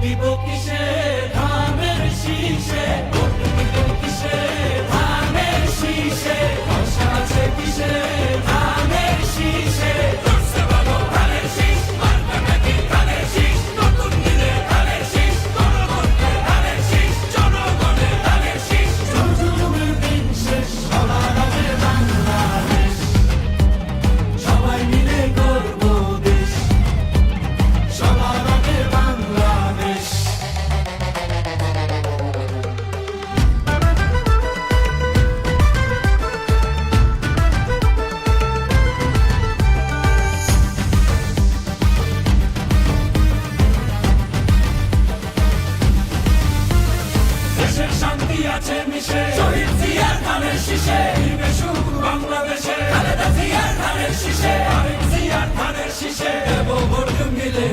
দিব কিসে ধানের শীষে, ভোট দিব কিসে ধানের শীষে, ভরসা আছে কিসে ধানের শীষে। জোরসে বলো ধানের শীষ, মার্কা নাকি ধানের শীষ, নতুন দিনে ধানের শীষ, গণতন্ত্রের ধানের শীষ, জনগণের ধানের শীষ। জুলুমের দিন শেষ, সবার আগে বাংলাদেশ, সবাই মিলে গর্ব দেশ, সবার আগে বাংলাদেশ। দেশের শান্তি আছে মিশে, শহীদ জিয়ার ধানের শীষে, দিবে সুখ বাংলাদেশে, খালেদা জিয়ার ধানের শীষে, আরেক জিয়ার ধানের শীষে, দেব ভোট মিলে